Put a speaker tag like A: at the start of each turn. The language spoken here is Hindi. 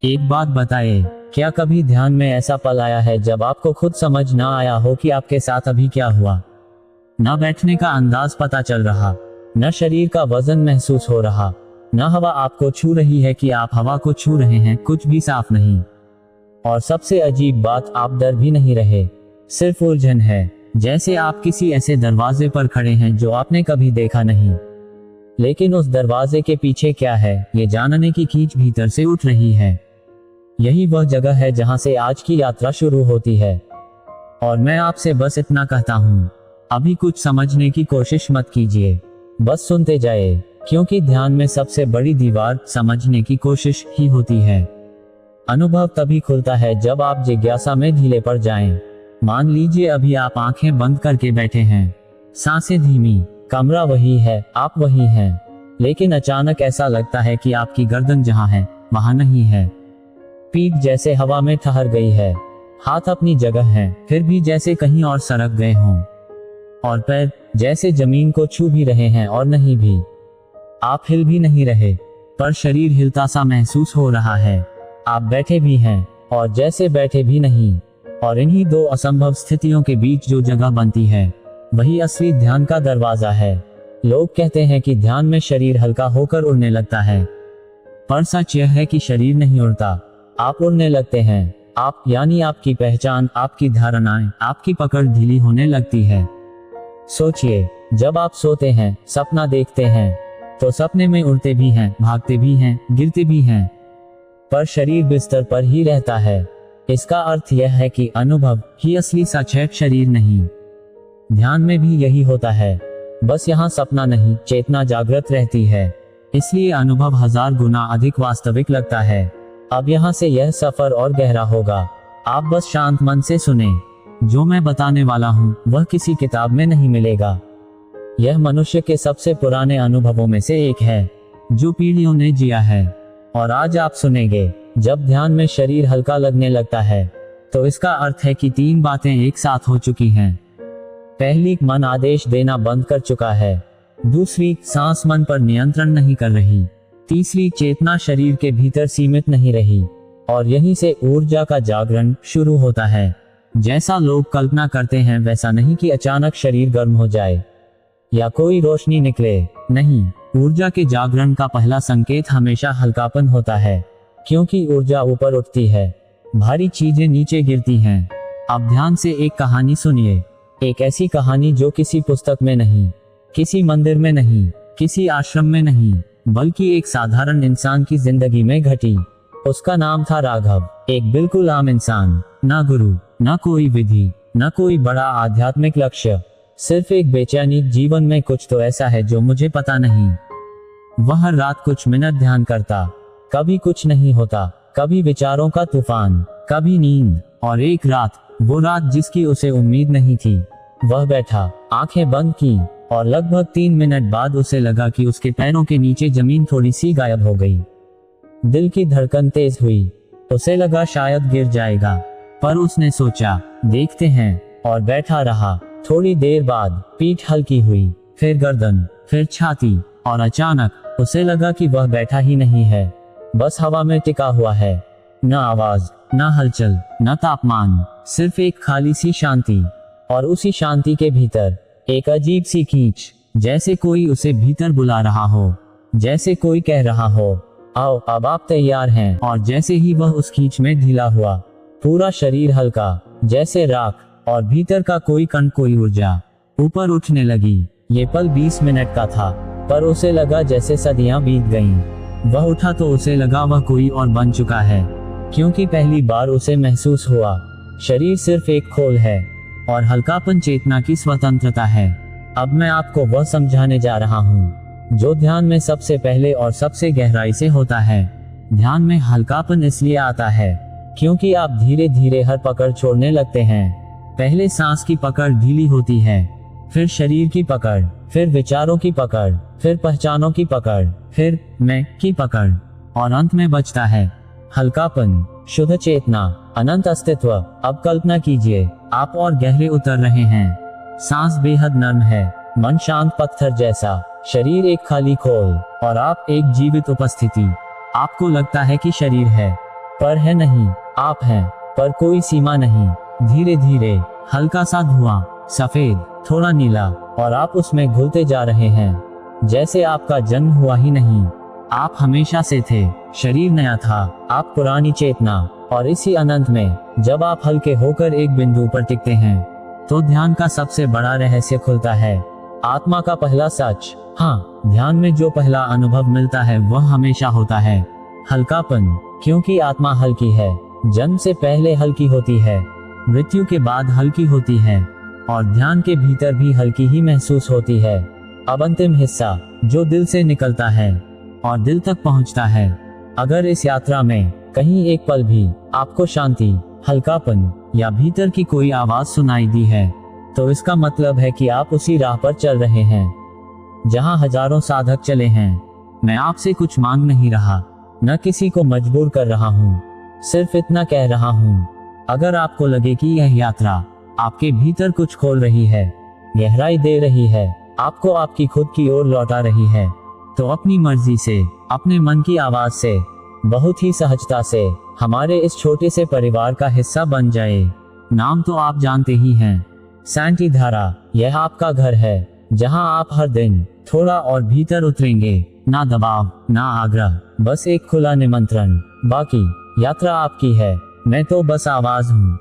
A: एक बात बताइए, क्या कभी ध्यान में ऐसा पल आया है जब आपको खुद समझ ना आया हो कि आपके साथ अभी क्या हुआ? ना बैठने का अंदाज पता चल रहा, न शरीर का वजन महसूस हो रहा, न हवा आपको छू रही है कि आप हवा को छू रहे हैं, कुछ भी साफ नहीं। और सबसे अजीब बात, आप डर भी नहीं रहे, सिर्फ उलझन है, जैसे आप किसी ऐसे दरवाजे पर खड़े हैं जो आपने कभी देखा नहीं। लेकिन उस दरवाजे के पीछे क्या है, ये जानने की खींच भीतर से उठ रही है। यही वह जगह है जहां से आज की यात्रा शुरू होती है। और मैं आपसे बस इतना कहता हूं, अभी कुछ समझने की कोशिश मत कीजिए, बस सुनते जाए, क्योंकि ध्यान में सबसे बड़ी दीवार समझने की कोशिश ही होती है। अनुभव तभी खुलता है जब आप जिज्ञासा में ढीले पड़ जाएं। मान लीजिए अभी आप आंखें बंद करके बैठे हैं, सांसें धीमी, कमरा वही है, आप वही हैं, लेकिन अचानक ऐसा लगता है कि आपकी गर्दन जहां है वहां नहीं है। पीठ जैसे हवा में ठहर गई है, हाथ अपनी जगह हैं, फिर भी जैसे कहीं और सरक गए हों, और पैर जैसे जमीन को छू भी रहे हैं और नहीं भी। आप हिल भी नहीं रहे, पर शरीर हिलता सा महसूस हो रहा है। आप बैठे भी हैं और जैसे बैठे भी नहीं। और इन्हीं दो असंभव स्थितियों के बीच जो जगह बनती है, वही असली ध्यान का दरवाजा है। लोग कहते हैं कि ध्यान में शरीर हल्का होकर उड़ने लगता है, पर सच यह है कि शरीर नहीं उड़ता, आप उड़ने लगते हैं। आप यानी आपकी पहचान, आपकी धारणाएं, आपकी पकड़ ढीली होने लगती है। सोचिए, जब आप सोते हैं, सपना देखते हैं, तो सपने में उड़ते भी हैं, भागते भी हैं, गिरते भी हैं, पर शरीर बिस्तर पर ही रहता है। इसका अर्थ यह है कि अनुभव ही असली सच है, शरीर नहीं। ध्यान में भी यही होता है, बस यहाँ सपना नहीं, चेतना जागृत रहती है, इसलिए अनुभव 1000 गुना अधिक वास्तविक लगता है। अब यहाँ से यह सफर और गहरा होगा, आप बस शांत मन से सुने। जो मैं बताने वाला हूँ वह किसी किताब में नहीं मिलेगा। यह मनुष्य के सबसे पुराने अनुभवों में से एक है, जो पीढ़ियों ने जिया है। और आज आप सुनेंगे, जब ध्यान में शरीर हल्का लगने लगता है, तो इसका अर्थ है कि 3 बातें एक साथ हो चुकी हैं। पहली, मन आदेश देना बंद कर चुका है। दूसरी, सांस मन पर नियंत्रण नहीं कर रही। तीसरी, चेतना शरीर के भीतर सीमित नहीं रही। और यहीं से ऊर्जा का जागरण शुरू होता है। जैसा लोग कल्पना करते हैं वैसा नहीं कि अचानक शरीर गर्म हो जाए या कोई रोशनी निकले, नहीं। ऊर्जा के जागरण का पहला संकेत हमेशा हल्कापन होता है, क्योंकि ऊर्जा ऊपर उठती है, भारी चीजें नीचे गिरती हैं। अब ध्यान से एक कहानी सुनिए, एक ऐसी कहानी जो किसी पुस्तक में नहीं, किसी मंदिर में नहीं, किसी आश्रम में नहीं, बल्कि एक साधारण इंसान की जिंदगी में घटी। उसका नाम था राघव, एक बिल्कुल आम इंसान, ना गुरु, ना कोई विधि, ना कोई बड़ा आध्यात्मिक लक्ष्य, सिर्फ एक बेचैनी, जीवन में कुछ तो ऐसा है जो मुझे पता नहीं। वह हर रात कुछ मिनट ध्यान करता, कभी कुछ नहीं होता, कभी विचारों का तूफान, कभी नींद। और एक रात, वो रात जिसकी उसे उम्मीद नहीं थी, वह बैठा, आंखें बंद की, और लगभग 3 मिनट बाद उसे लगा कि उसके पैरों के नीचे जमीन थोड़ी सी गायब हो गई। दिल की धड़कन तेज हुई, उसे लगा शायद गिर जाएगा, पर उसने सोचा देखते हैं, और बैठा रहा। थोड़ी देर बाद पीठ हल्की हुई, फिर गर्दन, फिर छाती, और अचानक उसे लगा कि वह बैठा ही नहीं है, बस हवा में टिका हुआ है। न आवाज, न हलचल, न तापमान, सिर्फ एक खाली सी शांति। और उसी शांति के भीतर एक अजीब सी खींच, जैसे कोई उसे भीतर बुला रहा हो, जैसे कोई कह रहा हो, आओ अब आप तैयार हैं। और जैसे ही वह उस खींच में ढीला हुआ, पूरा शरीर हल्का, जैसे राख, और भीतर का कोई कण, कोई ऊर्जा ऊपर उठने लगी। ये पल 20 मिनट का था, पर उसे लगा जैसे सदियां बीत गईं। वह उठा तो उसे लगा वह कोई और बन चुका है, क्योंकि पहली बार उसे महसूस हुआ, शरीर सिर्फ एक खोल है, और हल्कापन चेतना की स्वतंत्रता है। अब मैं आपको वह समझाने जा रहा हूँ जो ध्यान में सबसे पहले और सबसे गहराई से होता है। ध्यान में हल्कापन इसलिए आता है क्योंकि आप धीरे धीरे हर पकड़ छोड़ने लगते हैं। पहले सांस की पकड़ ढीली होती है, फिर शरीर की पकड़, फिर विचारों की पकड़, फिर पहचानों की पकड़, फिर मैं की पकड़, और अंत में बचता है हल्कापन, शुद्ध चेतना, अनंत अस्तित्व। अब कल्पना कीजिए, आप और गहरे उतर रहे हैं, सांस बेहद नर्म है, मन शांत पत्थर जैसा, शरीर एक खाली खोल, और आप एक जीवित उपस्थिति। आपको लगता है कि शरीर है, पर है नहीं, आप हैं, पर कोई सीमा नहीं। धीरे धीरे हल्का सा धुआं, सफेद, थोड़ा नीला, और आप उसमें घुलते जा रहे हैं, जैसे आपका जन्म हुआ ही नहीं। आप हमेशा से थे, शरीर नया था, आप पुरानी चेतना। और इसी अनंत में जब आप हल्के होकर एक बिंदु पर टिकते हैं, तो ध्यान का सबसे बड़ा रहस्य खुलता है। आत्मा का पहला सच। हाँ, ध्यान में जो पहला अनुभव मिलता है वह हमेशा होता है हल्कापन, क्योंकि आत्मा हल्की है, जन्म से पहले हल्की होती है, मृत्यु के बाद हल्की होती है, और ध्यान के भीतर भी हल्की ही महसूस होती है। अब अंतिम हिस्सा, जो दिल से निकलता है और दिल तक पहुंचता है। अगर इस यात्रा में कहीं एक पल भी आपको शांति, हल्कापन या भीतर की कोई आवाज सुनाई दी है, तो इसका मतलब है कि आप उसी राह पर चल रहे हैं जहां हजारों साधक चले हैं। मैं आपसे कुछ मांग नहीं रहा, न किसी को मजबूर कर रहा हूँ, सिर्फ इतना कह रहा हूँ, अगर आपको लगे कि यह यात्रा आपके भीतर कुछ खोल रही है, गहराई दे रही है, आपको आपकी खुद की ओर लौटा रही है, तो अपनी मर्जी से, अपने मन की आवाज से, बहुत ही सहजता से हमारे इस छोटे से परिवार का हिस्सा बन जाए। नाम तो आप जानते ही हैं, शांति धारा। यह आपका घर है, जहां आप हर दिन थोड़ा और भीतर उतरेंगे। ना दबाव, ना आग्रह, बस एक खुला निमंत्रण। बाकी यात्रा आपकी है, मैं तो बस आवाज हूँ।